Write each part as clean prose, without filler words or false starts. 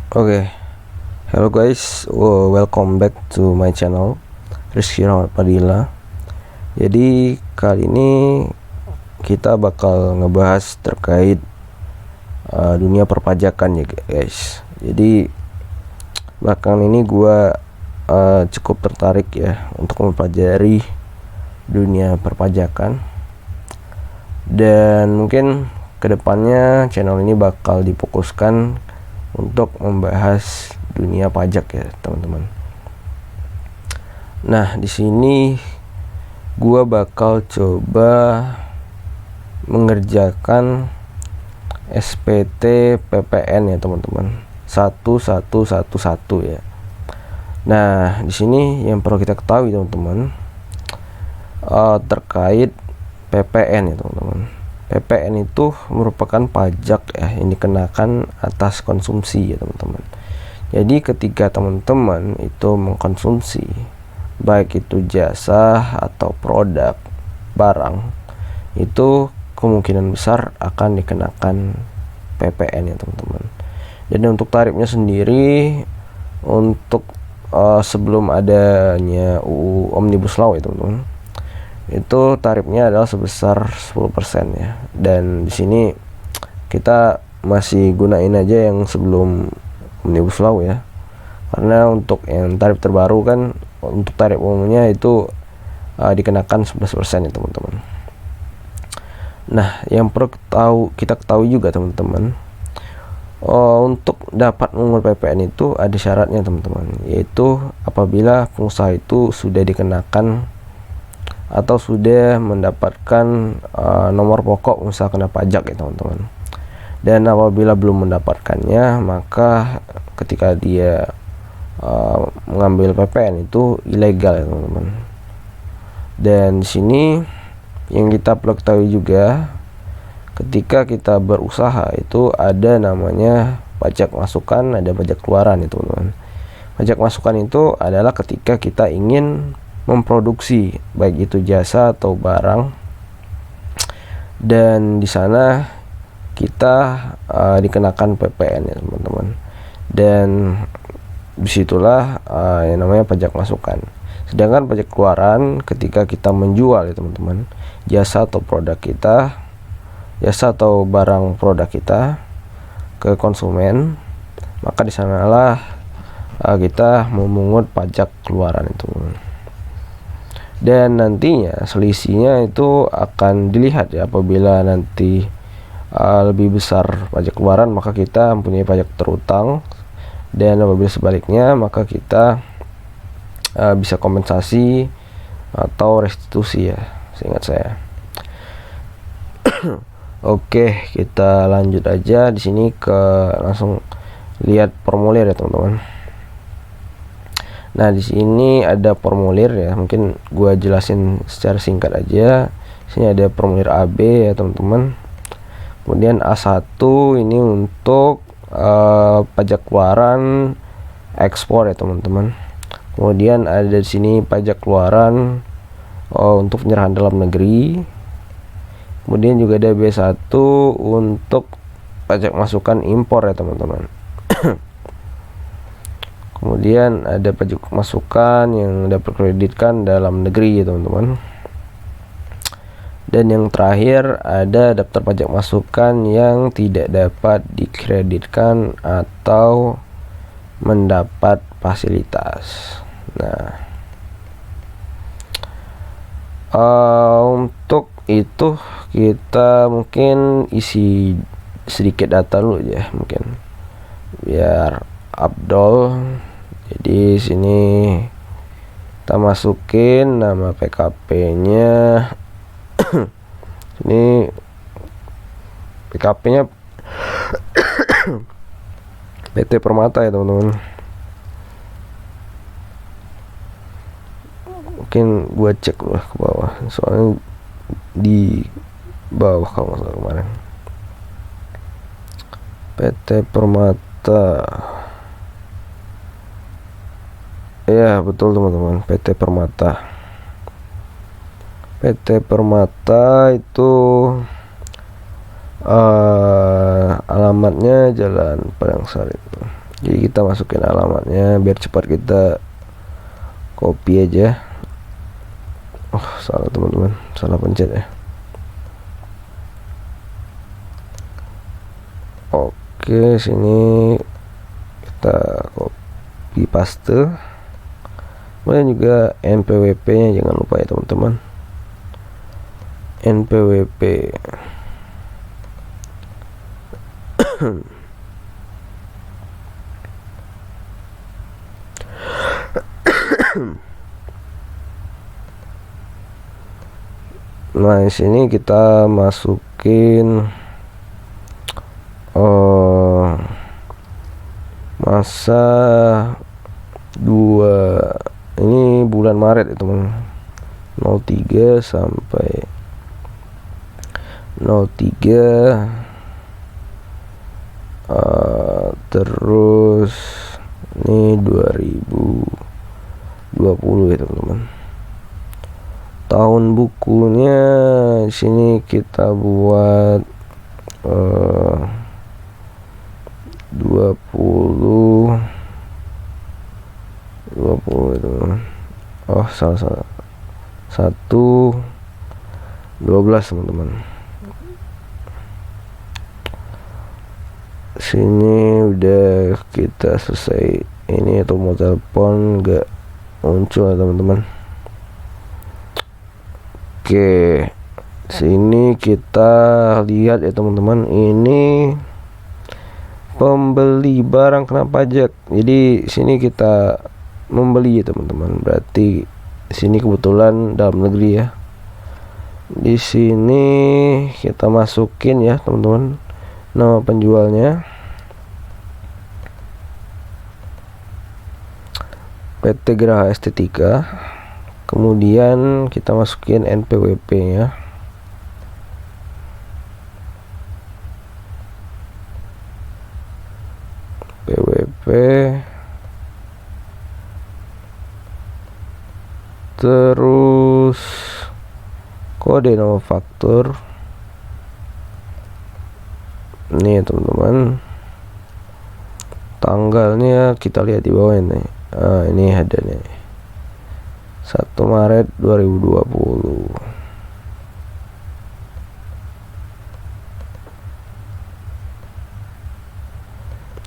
Oke, hello guys, welcome back to my channel Rizky Rahmat Padilla. Jadi kali ini kita bakal ngebahas terkait dunia perpajakan ya guys. Jadi belakangan ini gua cukup tertarik ya untuk mempelajari dunia perpajakan, dan mungkin kedepannya channel ini bakal difokuskan untuk membahas dunia pajak ya teman-teman. Nah, di sini gua bakal coba mengerjakan SPT PPN ya teman-teman, 1111 ya. Nah, di sini yang perlu kita ketahui teman-teman, terkait PPN ya teman-teman. PPN itu merupakan pajak ya yang dikenakan atas konsumsi ya teman-teman. Jadi ketika teman-teman itu mengkonsumsi baik itu jasa atau produk barang, itu kemungkinan besar akan dikenakan PPN ya teman-teman. Jadi untuk tarifnya sendiri, untuk sebelum adanya UU Omnibus Law ya teman-teman, itu tarifnya adalah sebesar 10% ya. Dan di sini kita masih gunain aja yang sebelum Omnibus Law ya, karena untuk yang tarif terbaru kan, untuk tarif umumnya itu dikenakan 11% ya teman-teman. Nah, yang perlu kita ketahui juga teman-teman, untuk dapat mengukur PPN itu ada syaratnya teman-teman, yaitu apabila pengusaha itu sudah dikenakan atau sudah mendapatkan nomor pokok usaha kena pajak ya teman-teman. Dan apabila belum mendapatkannya, maka ketika dia mengambil PPN itu ilegal ya teman-teman. Dan di sini yang kita perlu ketahui juga, ketika kita berusaha itu ada namanya pajak masukan, ada pajak keluaran ya teman-teman. Pajak masukan itu adalah ketika kita ingin memproduksi baik itu jasa atau barang, dan di sana kita dikenakan PPN ya teman-teman. Dan disitulah yang namanya pajak masukan. Sedangkan pajak keluaran ketika kita menjual ya teman-teman, jasa atau produk kita, jasa atau barang produk kita ke konsumen, maka di sanalah kita memungut pajak keluaran itu. Dan nantinya selisihnya itu akan dilihat ya, apabila nanti lebih besar pajak keluaran maka kita mempunyai pajak terutang, dan apabila sebaliknya maka kita bisa kompensasi atau restitusi ya, seingat saya. Oke, kita lanjut aja di sini langsung lihat formulir ya teman-teman. Nah, di sini ada formulir ya, mungkin gua jelasin secara singkat aja. Di sini ada formulir AB ya teman-teman. Kemudian A1 ini untuk pajak keluaran ekspor ya teman-teman. Kemudian ada di sini pajak keluaran untuk penyerahan dalam negeri. Kemudian juga ada B1 untuk pajak masukan impor ya teman-teman. Kemudian ada pajak masukan yang dapat kreditkan dalam negeri ya teman-teman. Dan yang terakhir ada daftar pajak masukan yang tidak dapat dikreditkan atau mendapat fasilitas. Nah, untuk itu kita mungkin isi sedikit data dulu ya, mungkin biar Abdul. Jadi sini kita masukin nama PKP-nya. Ini PKP-nya PT Permata ya teman-teman. Mungkin gua cek dulu ke bawah, soalnya di bawah kalau nggak salah kemarin. PT Permata. Ya betul teman-teman, PT Permata. PT Permata itu alamatnya Jalan Padang Sari. Jadi kita masukin alamatnya biar cepat, kita copy aja. Oh, salah teman-teman, salah pencet ya. Oke, sini kita copy paste. Kemudian juga NPWP nya jangan lupa ya teman-teman. NPWP nah di sini kita masukin masa 2 ini bulan Maret ya teman, 03 sampai 03 terus ini 2020 ya teman-teman. Tahun bukunya di sini kita buat 20 itu. Oh, salah. 1/12 teman-teman. Sini udah kita selesai. Ini tombol telepon nggak muncul ya teman-teman. Oke, sini kita lihat ya teman-teman, ini pembeli barang kena pajak. Jadi sini kita membeli ya teman-teman, berarti sini kebetulan dalam negeri ya. Di sini kita masukin ya teman-teman nama penjualnya, PT Geraha Estetika. Kemudian kita masukin NPWP nya. PWP, terus kode nama faktur. Nih teman-teman, tanggalnya kita lihat di bawah ini. Ini ada nih, 1 Maret 2020.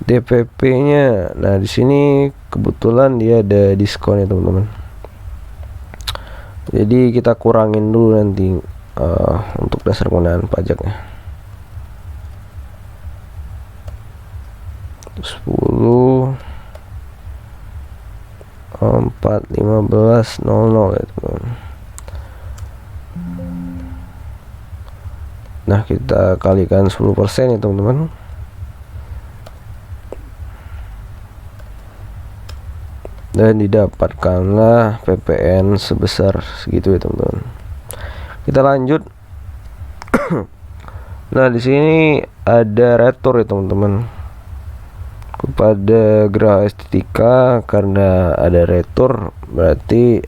DPP-nya, nah di sini kebetulan dia ada diskon ya teman-teman. Jadi kita kurangin dulu nanti untuk dasar pengenaan pajaknya. 10 4/15/00 ya teman. Nah kita kalikan 10% ya teman-teman. Dan didapatkanlah PPN sebesar segitu ya teman-teman. Kita lanjut. Nah di sini ada retur ya teman-teman kepada Geraha Estetika. Karena ada retur berarti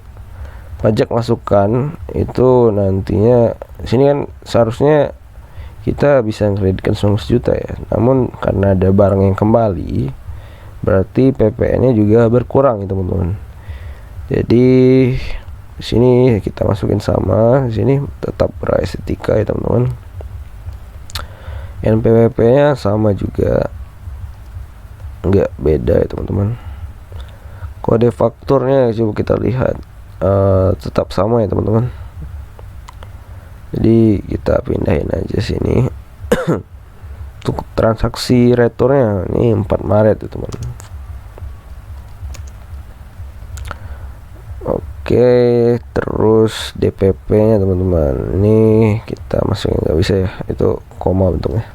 pajak masukan itu nantinya sini kan seharusnya kita bisa kreditkan 19 juta ya, namun karena ada barang yang kembali berarti PPN-nya juga berkurang ya teman-teman. Jadi di sini kita masukin sama, di sini tetap Geraha Estetika ya teman-teman. NPWP-nya sama juga, nggak beda ya teman-teman. Kode fakturnya coba kita lihat, tetap sama ya teman-teman. Jadi kita pindahin aja sini. Untuk transaksi returnya ini 4 Maret ya teman. Oke, terus DPP nya teman-teman, ini kita masukin, nggak bisa ya, itu koma bentuknya.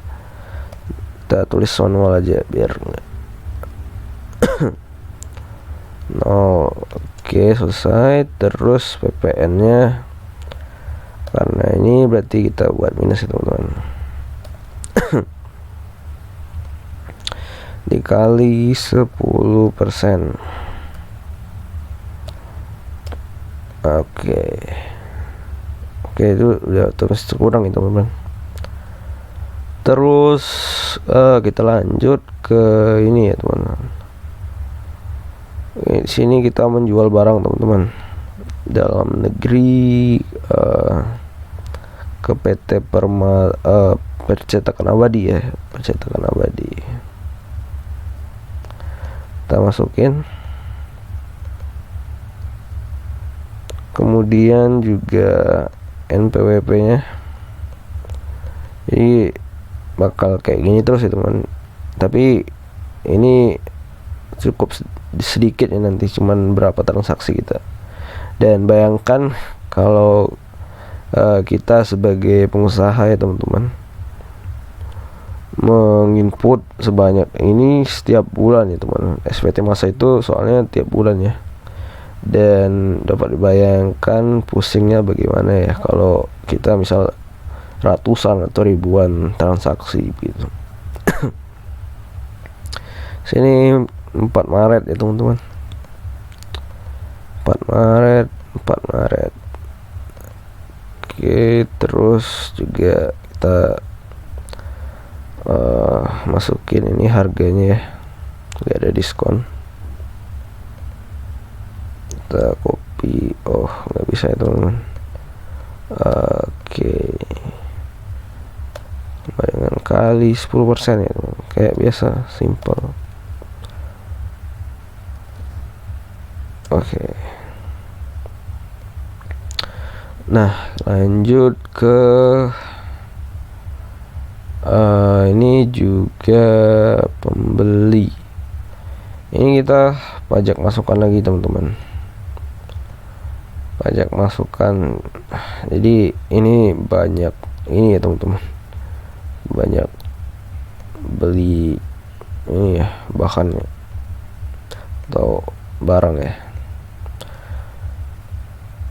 Kita tulis manual aja biar nggak no. Oke, selesai. Terus PPN nya, karena ini berarti kita buat minus ya teman-teman. Dikali 10%. Oke, itu udah terus kurang itu teman-teman. Terus kita lanjut ke ini ya teman-teman. Di sini kita menjual barang teman-teman dalam negeri ke PT Percetakan Abadi ya, Percetakan Abadi. Kita masukin. Kemudian juga NPWP nya, jadi bakal kayak gini terus ya teman, tapi ini cukup sedikit ya, nanti cuman berapa transaksi kita. Dan bayangkan kalau kita sebagai pengusaha ya teman-teman menginput sebanyak ini setiap bulan ya teman. SPT masa itu soalnya tiap bulan ya, dan dapat dibayangkan pusingnya bagaimana ya kalau kita misal ratusan atau ribuan transaksi gitu. Sini 4 Maret ya teman-teman, 4 Maret. Oke, terus juga kita masukin ini harganya ya, gak ada diskon. Kita copy, nggak bisa ya teman-teman. Oke, dengan kali 10% ya teman. Kayak biasa, simple. Oke. Nah, lanjut ke ini juga pembeli. Ini kita pajak masukan lagi teman-teman, pajak masukan. Jadi ini banyak ini ya teman-teman, banyak beli ini ya, bahan ya, atau barang ya.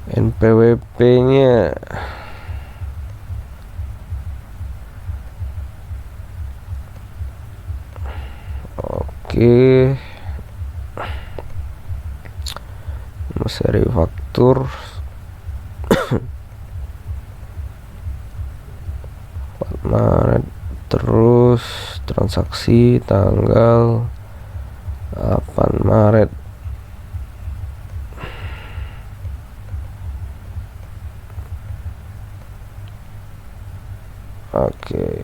NPWP nya oke, seri faktur 4 Maret, terus transaksi tanggal 8 Maret. Oke.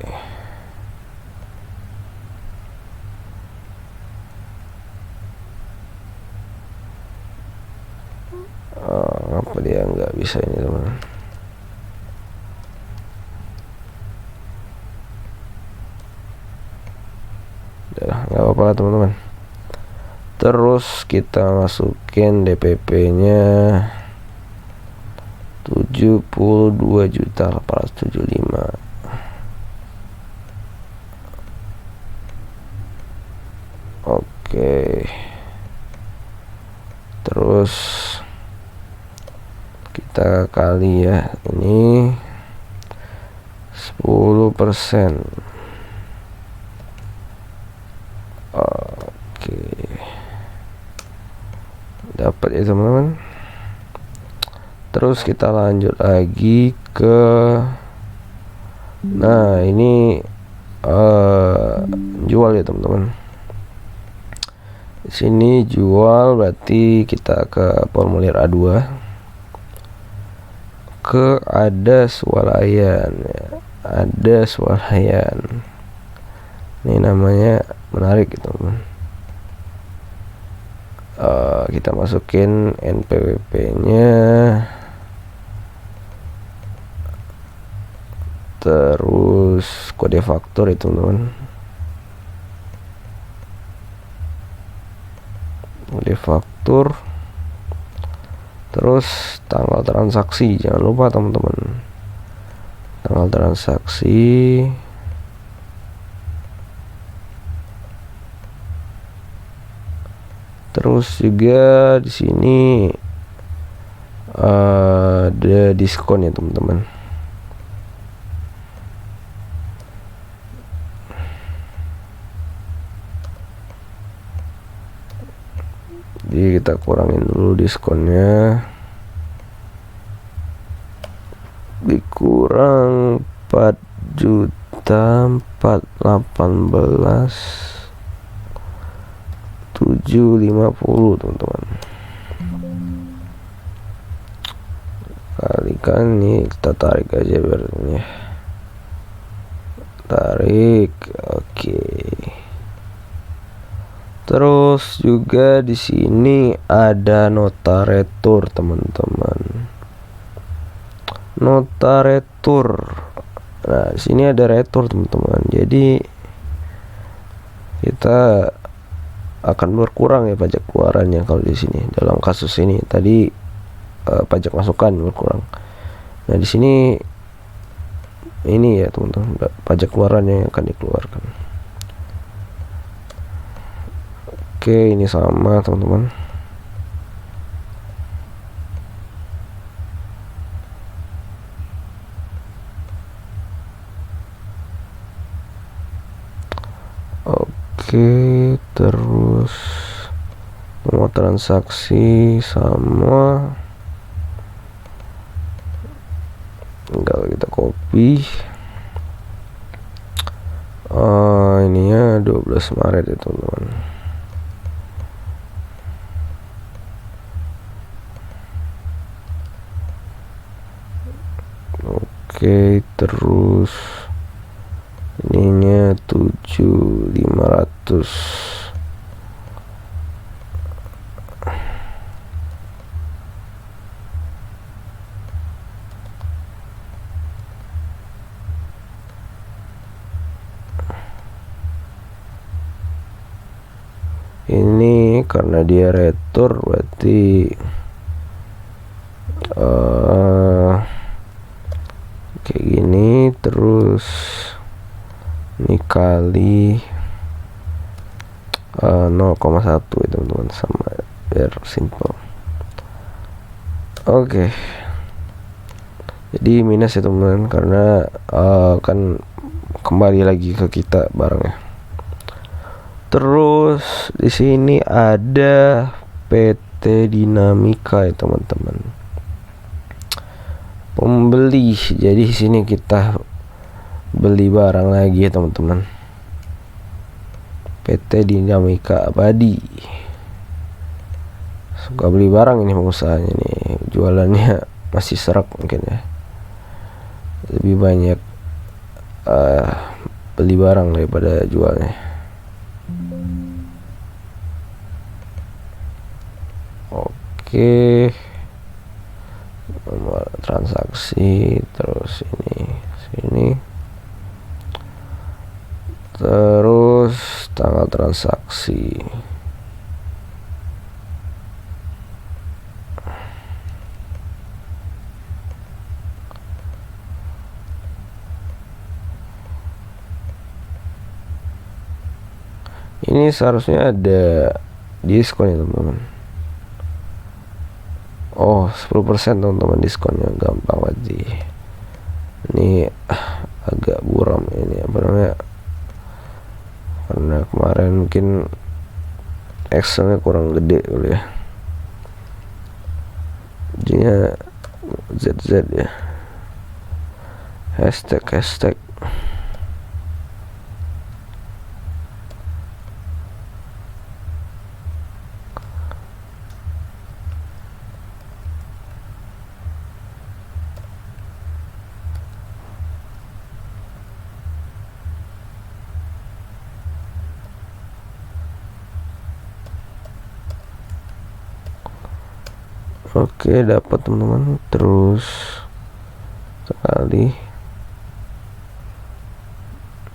Apa dia nggak bisa ini teman? Udah, nggak apa-apa lah teman-teman. Terus kita masukin DPP nya 72.875. Oke, terus kita kali ya, ini 10%. Oke, dapat ya teman-teman. Terus kita lanjut lagi ke, nah ini jual ya teman-teman. Di sini jual berarti kita ke formulir A2, ke ada swalayan ya. Ada swalayan, ini namanya menarik gitu teman. Kita masukin NPWP nya, terus kode faktur itu teman, kode faktur, terus tanggal transaksi, jangan lupa teman-teman, tanggal transaksi. Terus juga di sini ada diskon ya teman-teman. Jadi kita kurangin dulu diskonnya, dikurang 4.418.700. 750 teman-teman. Kalikan nih, kita tarik aja biar ini. Tarik, oke. Terus juga di sini ada nota retur teman-teman. Nota retur. Nah, di sini ada retur teman-teman. Jadi kita akan berkurang ya pajak keluarannya kalau di sini. Dalam kasus ini tadi pajak masukan berkurang. Nah, di sini ini ya teman-teman, pajak keluarannya yang akan dikeluarkan. Oke, ini sama teman-teman. Oke, terus nomor transaksi sama, tinggal kita copy. Ininya 12 Maret ya teman-teman. Oke, terus ininya 7.500. Ini karena dia retur berarti kayak gini, terus ini kali 0,1 ya teman-teman, sama biar simple. Oke. Jadi minus ya teman-teman, karena kan kembali lagi ke kita barangnya. Terus di sini ada PT Dinamika ya teman-teman. Pembeli. Jadi di sini kita beli barang lagi ya teman-teman. PT Dinamika Abadi. Suka beli barang ini pengusahanya nih. Jualannya masih serak mungkin ya. Lebih banyak beli barang daripada jualnya. Oke, nomor transaksi, terus sini, terus tanggal transaksi. Ini seharusnya ada diskon ya teman-teman. Oh, 10% teman-teman diskonnya, gampang banget sih. Ini agak buram ini apa namanya, karena kemarin mungkin Excelnya kurang gede dulu ya, jadinya ZZ ya, hashtag. Oke, dapat teman-teman. Terus sekali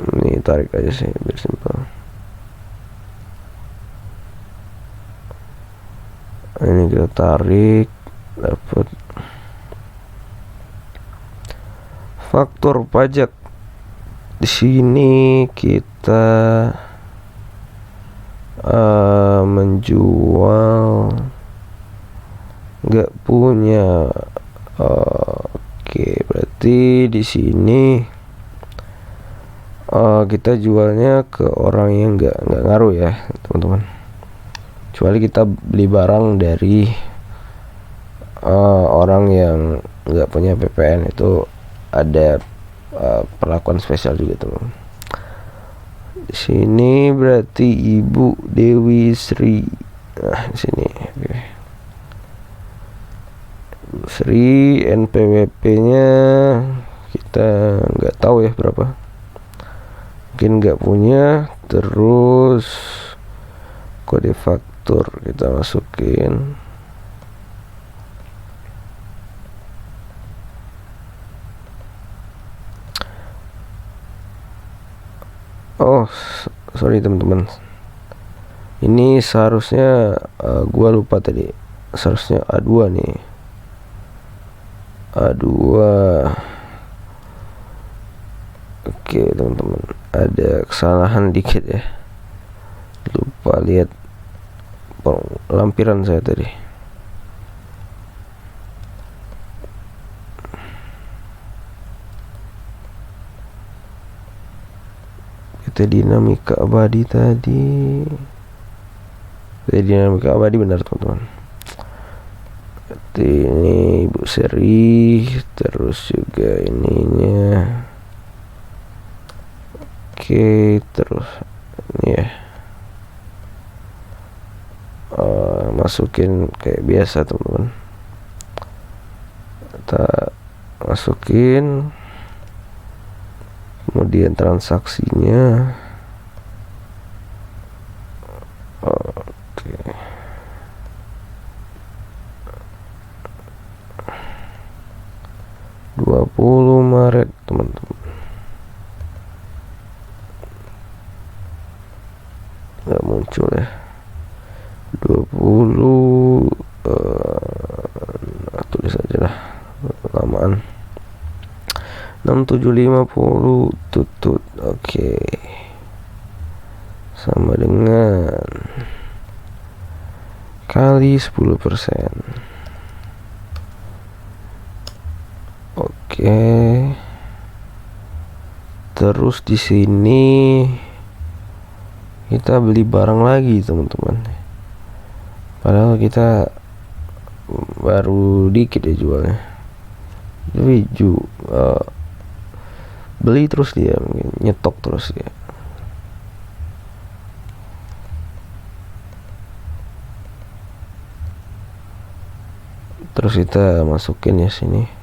ini tarik aja sih biar simpel. Ini kita tarik, dapat faktur pajak. Di sini kita menjual nggak punya. Oke, berarti di sini kita jualnya ke orang yang nggak ngaruh ya teman-teman, kecuali kita beli barang dari orang yang nggak punya PPN, itu ada perlakuan spesial juga teman. Di sini berarti Ibu Dewi Sri Nah, di sini. Oke. Seri NPWP-nya kita nggak tahu ya berapa. Mungkin nggak punya. Terus kode faktur kita masukin. Oh, sorry teman-teman. Ini seharusnya gua lupa tadi. Seharusnya A2 nih. A2. Oke, teman-teman. Ada kesalahan dikit ya. Lupa lihat lampiran saya tadi. Kita dinamika abadi tadi. Dinamika abadi benar teman-teman. Ini ibu seri, terus juga ininya. Oke, terus ini ya. Masukin kayak biasa teman-teman. Kita masukin, kemudian transaksinya. Oke. Maret teman-teman. Nggak muncul ya. 20 tulis aja lah lamaan. 6750 tutut. Oke. Sama dengan kali 10%. Oke. Terus di sini kita beli barang lagi teman-teman. Padahal kita baru dikit ya jualnya. Tapi beli terus dia, mungkin nyetok terus dia. Terus kita masukin ya sini.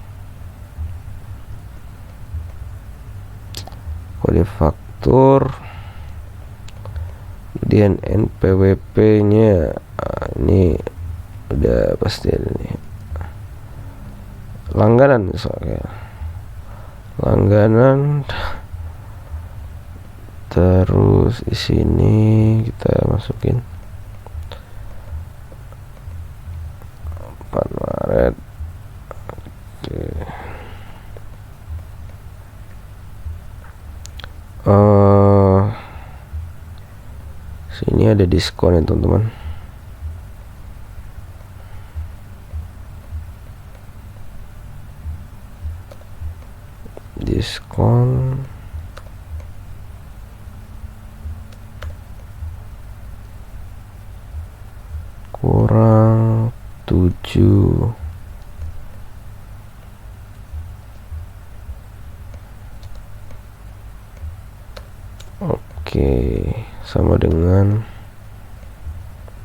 Kode faktur, kemudian NPWP-nya. Ini udah pasti ada nih. Langganan soalnya. Langganan. Terus di sini kita masukin 4 Maret. Oke. Sini ada diskon ya teman-teman. Diskon kurang 7. Oke, sama dengan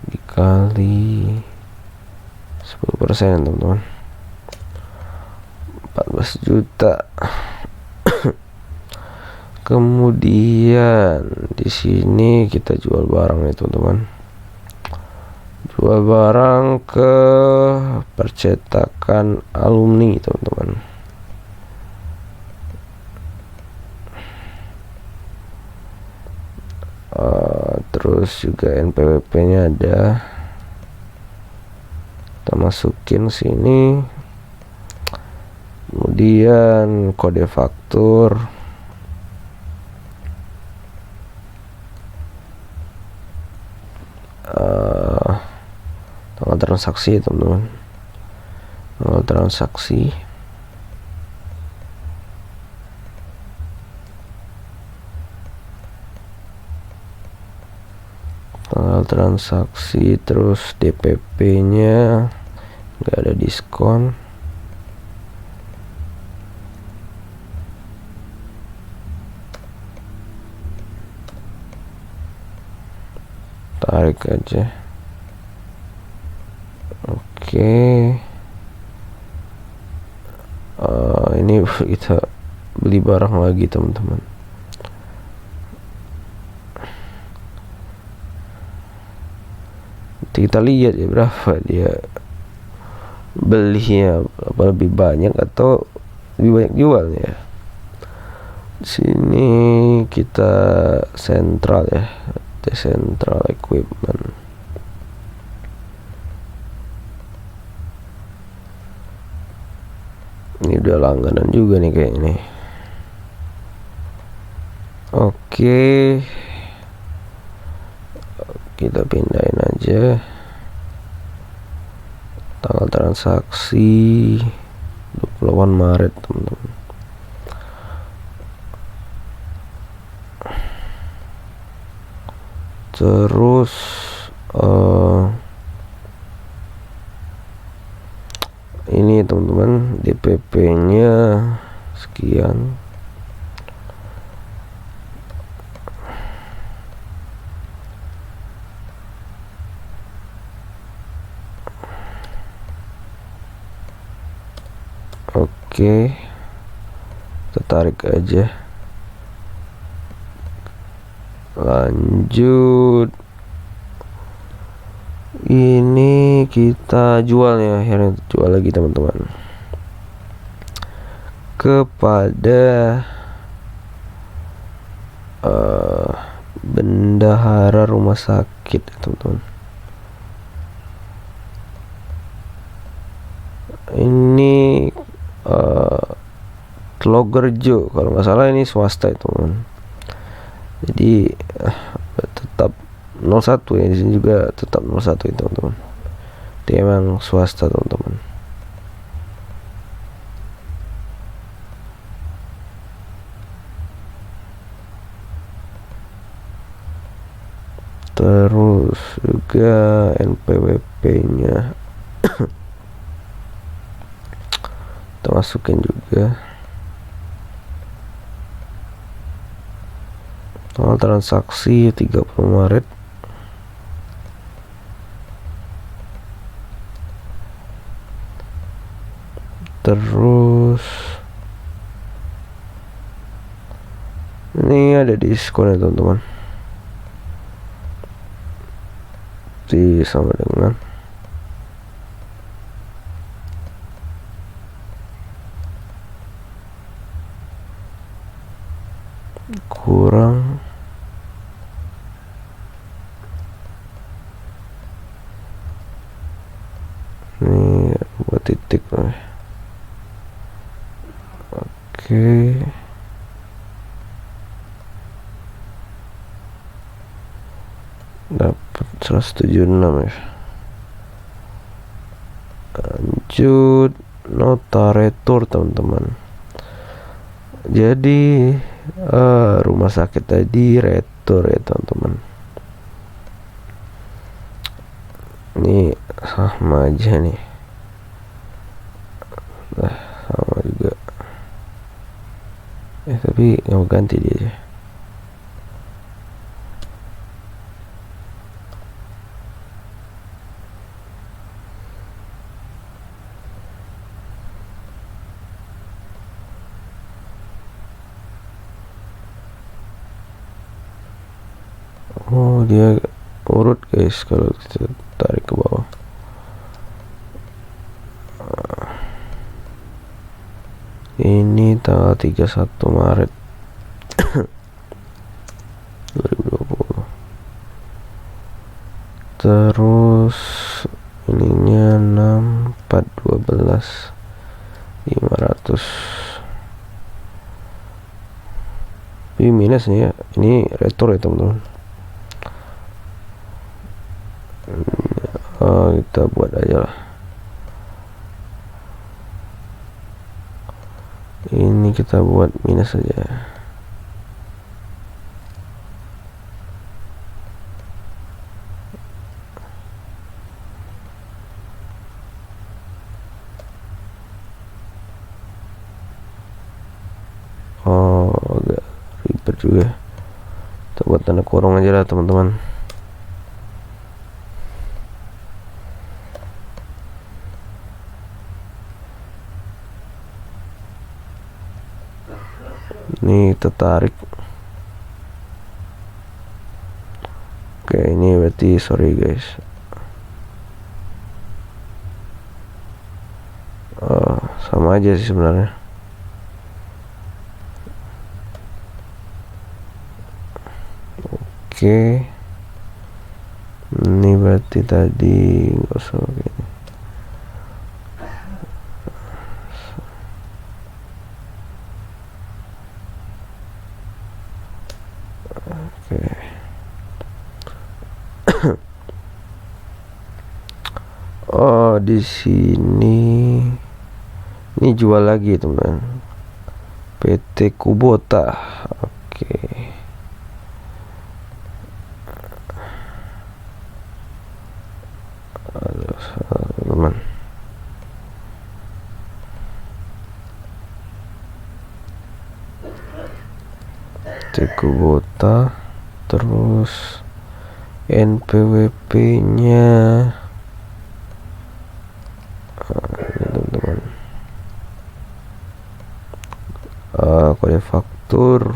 dikali 10% teman-teman. 14 juta. Kemudian di sini kita jual barang nih teman-teman. Jual barang ke percetakan alumni teman-teman. Terus juga NPWP-nya ada. Kita masukin sini. Kemudian kode faktur. Tanggal transaksi teman-teman. Tanggal transaksi. Tanggal transaksi, terus DPP-nya nggak ada diskon. Tarik aja. Ini kita beli barang lagi teman-teman. Kita lihat ya berapa dia belinya, apa lebih banyak atau lebih banyak jualnya. Di sini kita sentral ya, central equipment. Ini udah langganan juga nih kayak ini. Oke, kita pindahin aja tanggal transaksi 28 Maret teman-teman. Terus ini teman-teman, DPP-nya sekian. Oke, kita tarik aja. Lanjut, ini kita jual ya, akhirnya jual lagi teman-teman kepada bendahara rumah sakit teman-teman. Ini Tlogerjo kalau nggak salah, ini swasta itu teman. Jadi tetap 01 ya, di sini juga tetap 01 itu teman-teman. Dia emang swasta teman-teman. Terus juga NPWP-nya kita masukin juga. Tanggal transaksi 30 Maret. Terus ini ada diskon ya teman-teman, sama dengan kurang ini buat titik lah. Oke, dapat 176 ya. Lanjut, nota retur teman-teman. Jadi rumah sakit tadi retur ya teman-teman. Ini sama aja nih, sama juga tapi nggak mau ganti dia aja. Oh, dia urut guys kalau kita tarik ke bawah. Ini tanggal 31 Maret 2020. Terus ininya 6/4/12 500. Ini minus nih ya, ini retur ya teman-teman. Kita buat aja lah. Ini kita buat minus saja. Oh, agak ribet juga. Kita buat tanda kurung aja lah teman-teman. Ini tertarik. Oke, ini berarti sorry guys. Sama aja sih sebenarnya. Oke, ini berarti tadi nggak usah begini. Oke. Oh, di sini ini jual lagi teman, PT Kubota. Oke. Teman, PT Kubota, terus NPWP nya teman-teman, kode faktur,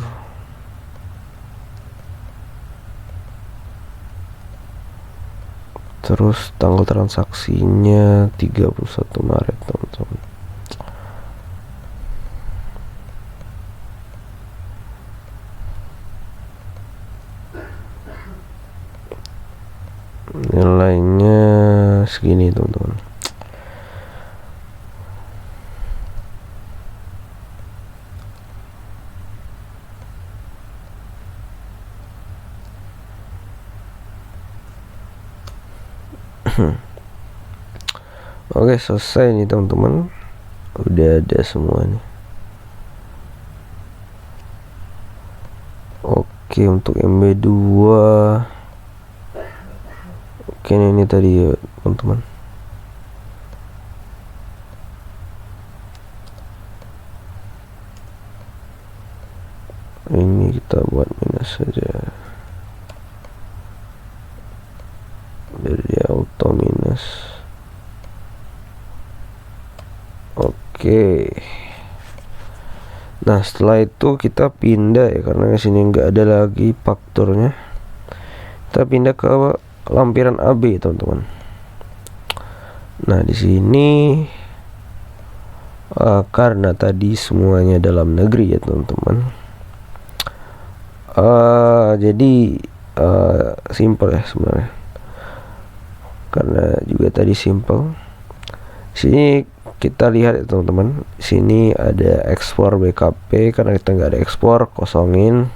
terus tanggal transaksinya 31 Maret teman-teman. Nilainya segini teman-teman. Oke, selesai nih teman-teman, udah ada semua nih. Oke, untuk MB2 oke, ini tadi ya teman-teman. Ini kita buat minus saja, biar dia auto minus. Oke, nah setelah itu kita pindah ya, karena di sini nggak ada lagi fakturnya, kita pindah ke lampiran AB teman-teman. Nah di sini karena tadi semuanya dalam negeri ya teman-teman, jadi simple ya sebenarnya, karena juga tadi simple. Sini kita lihat ya teman-teman, sini ada ekspor BKP, karena kita nggak ada ekspor, kosongin.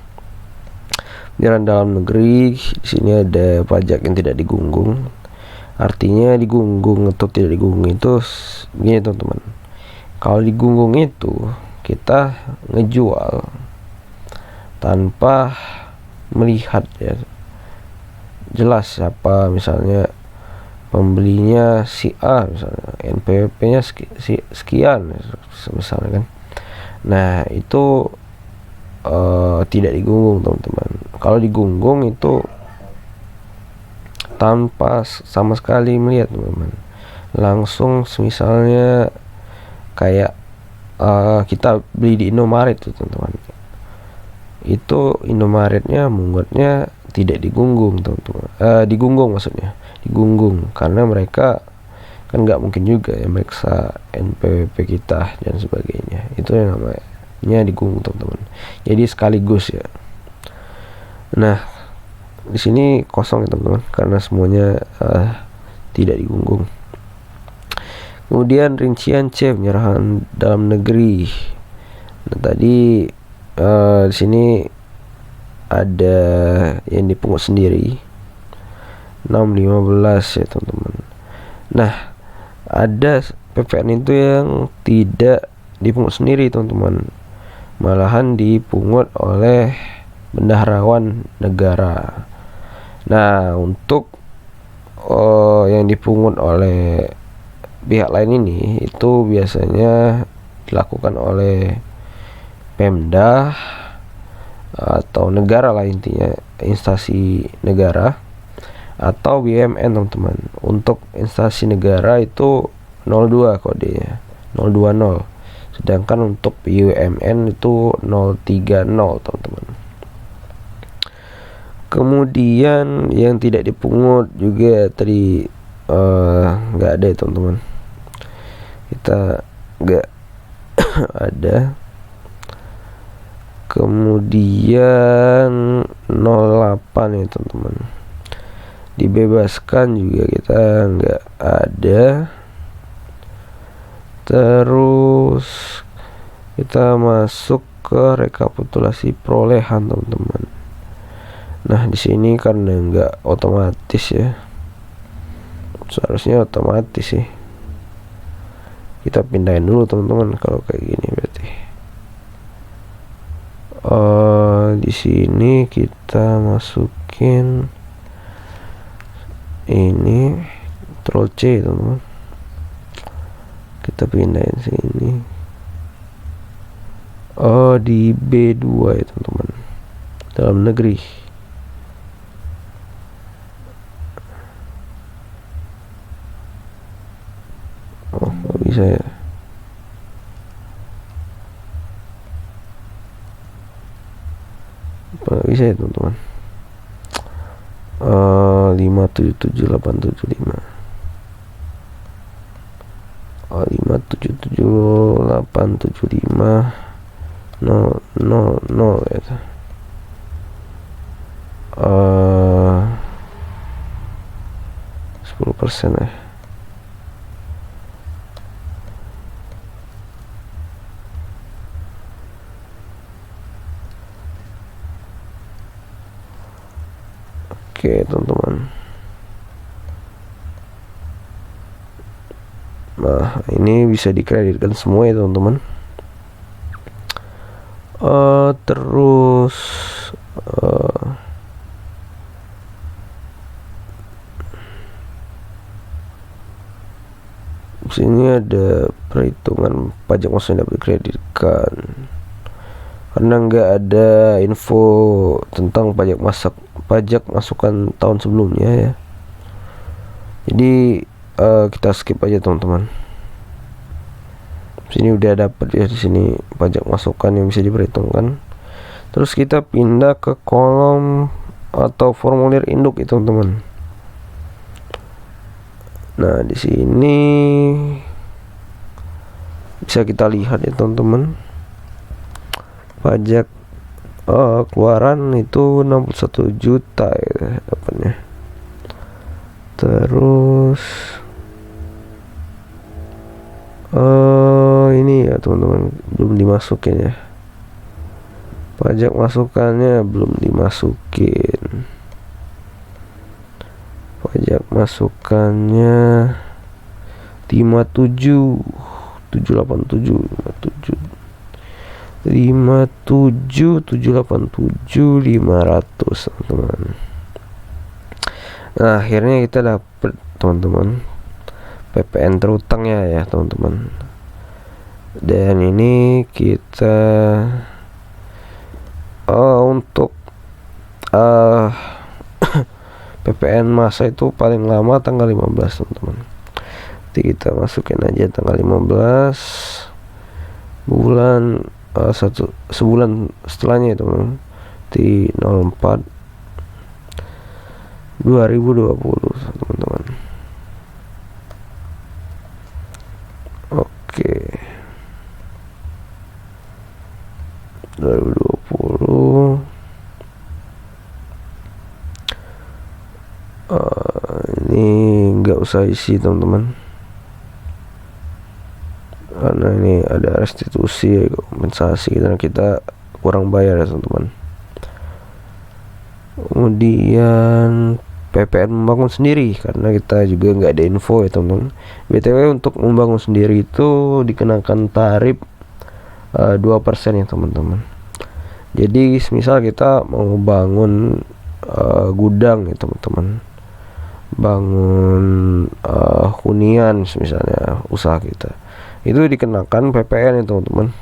Jalan dalam negeri, di sini ada pajak yang tidak digunggung. Artinya digunggung atau tidak digunggung itu begini teman-teman. Kalau digunggung itu kita ngejual tanpa melihat ya jelas siapa, misalnya pembelinya si A, misalnya NPWP-nya sekian misalnya kan. Nah itu tidak digunggung teman-teman. Kalau digunggung itu tanpa sama sekali melihat teman-teman, langsung misalnya kayak kita beli di Indomaret tuh teman-teman, itu Indomaretnya membuatnya tidak digunggung teman-teman, digunggung maksudnya, digunggung karena mereka kan nggak mungkin juga ya meriksa NPWP kita dan sebagainya. Itu yang namanya digunggung teman-teman, jadi sekaligus ya. Nah di sini kosong ya teman-teman, karena semuanya tidak digunggung. Kemudian rincian C, penyerahan dalam negeri. Nah tadi di sini ada yang dipungut sendiri 6.15 ya teman-teman. Nah ada PPN itu yang tidak dipungut sendiri teman-teman, malahan dipungut oleh bendaharawan negara. Nah untuk yang dipungut oleh pihak lain ini itu biasanya dilakukan oleh Pemda atau negara lah, intinya instansi negara atau BUMN teman-teman. Untuk instansi negara itu 02 kodenya, 020. sedangkan untuk BUMN itu 030 teman-teman. Kemudian yang tidak dipungut juga tadi nggak ada teman-teman, kita nggak ada. Kemudian 08 ya teman-teman, dibebaskan juga kita nggak ada. Terus kita masuk ke rekapitulasi perolehan teman-teman. Nah di sini karena nggak otomatis ya, seharusnya otomatis sih, kita pindahin dulu teman-teman kalau kayak gini berarti. Di sini kita masukin ini Ctrl C teman-teman, kita pindahin sini. Di B2 ya teman-teman, dalam negeri. Nggak bisa ya. Nggak bisa ya teman-teman. 577875. 577875 000 ya. 10% ya. Oke teman-teman, nah ini bisa dikreditkan semua ya teman-teman. Terus sini ada perhitungan pajak masuk yang dapat dikreditkan, karena nggak ada info tentang pajak masukan tahun sebelumnya ya. Jadi kita skip aja teman-teman. Sini udah dapat ya, di sini pajak masukan yang bisa diperhitungkan. Terus kita pindah ke kolom atau formulir induk itu teman-teman. Nah di sini bisa kita lihat ya teman-teman, pajak keluaran itu 61 juta ya dapatnya. Terus ini ya teman-teman, belum dimasukin ya, pajak masukannya belum dimasukin. Pajak masukannya 57 787 500 teman-teman. Nah akhirnya kita dapat teman-teman PPN terutangnya ya teman-teman. Dan ini kita untuk PPN masa itu paling lama tanggal 15 teman-teman. Jadi kita masukin aja tanggal 15 bulan sebulan setelahnya itu di 04 2020 teman-teman. Oke, 2020. Ini nggak usah isi teman-teman, karena ini ada restitusi kompensasi karena kita kurang bayar ya teman-teman. Kemudian PPN membangun sendiri, karena kita juga nggak ada info ya teman-teman. BTW untuk membangun sendiri itu dikenakan tarif 2% ya teman-teman. Jadi misal kita mau bangun gudang ya teman-teman, bangun hunian misalnya, usaha kita itu dikenakan PPN ya teman-teman.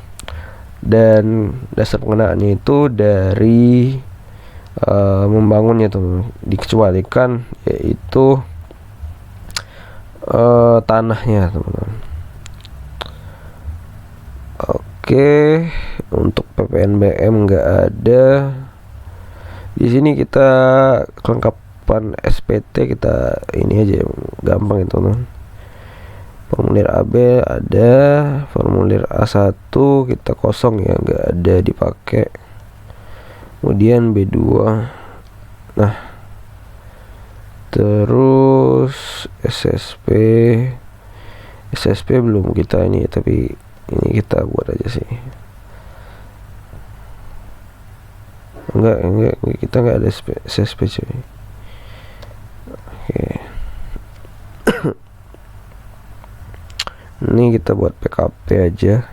Dan dasar pengenaannya itu dari membangunnya tuh, dikecualikan yaitu tanahnya teman-teman. Oke, untuk PPNBM nggak ada. Di sini kita kelengkapan SPT kita ini aja, gampang itu teman. Formulir AB ada, formulir A1 kita kosong ya, nggak ada dipakai. Kemudian B2. Nah, terus SSP belum kita ini, tapi ini kita buat aja sih. Enggak kita enggak ada SSP cuy. Oke. Ini kita buat PKP aja.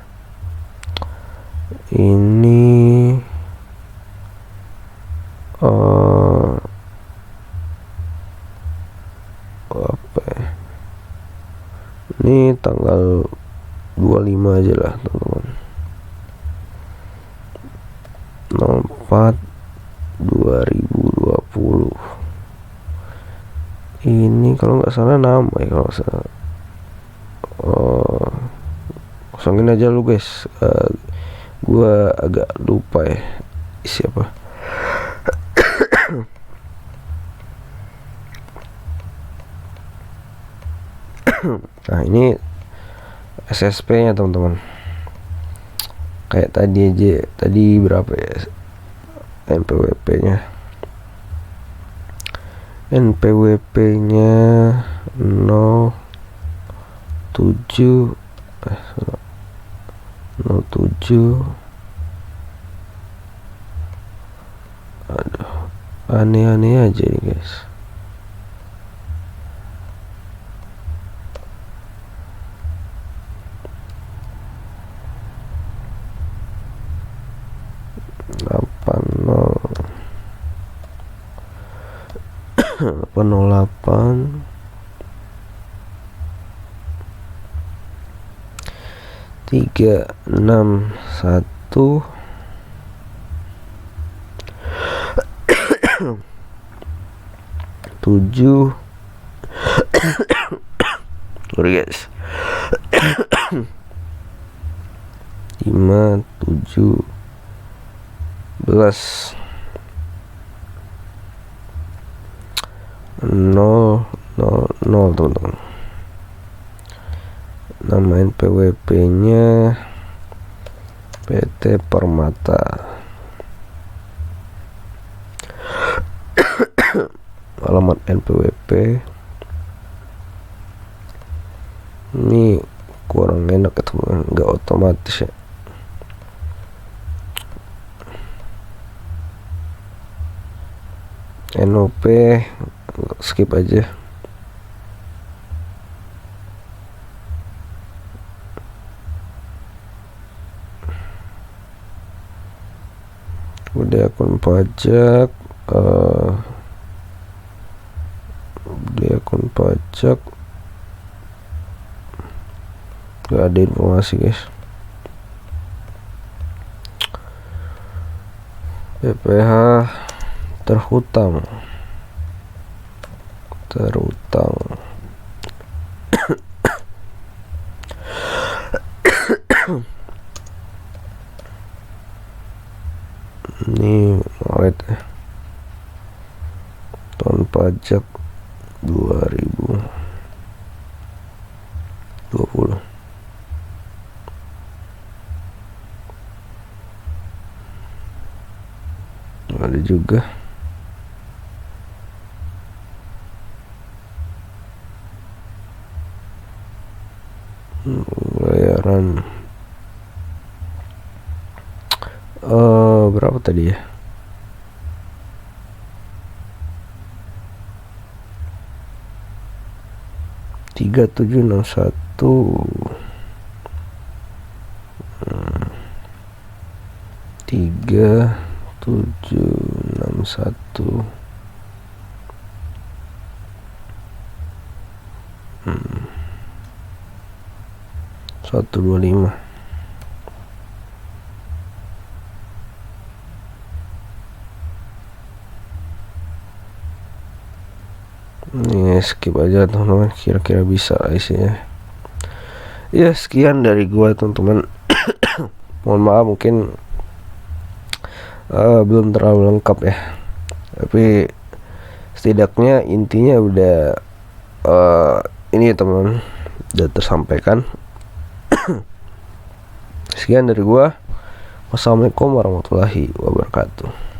Ini apa ya? Ini tanggal 25 aja lah teman-teman. 04 2020. Ini kalau nggak salah nama ya, kalau nggak salah. Kosongin aja lu guys. Gua agak lupa ya siapa. Nah, ini SSP nya teman-teman. Kayak tadi aja, tadi berapa ya NPWP nya? NPWP nya 07 aduh, aneh-aneh aja nih guys. Penolapan 361 7 sorry guys 5 17 0 teman-teman. Nama NPWP nya PT Permata. Alamat NPWP ini kurang enak ya teman, nggak otomatis ya. NOP skip aja. Udah akun pajak, gak ada informasi guys. PPH terhutang ini Maret ya, tahun pajak 2020. Ada juga bayaran berapa tadi ya? Tiga 3761 3761 125. Ini skip aja teman-teman, kira-kira bisa isinya. Ya, sekian dari gua teman-teman. Mohon maaf mungkin belum terlalu lengkap ya, tapi setidaknya intinya udah ini ya teman, udah tersampaikan. Sekian dari gua. Wassalamualaikum warahmatullahi wabarakatuh.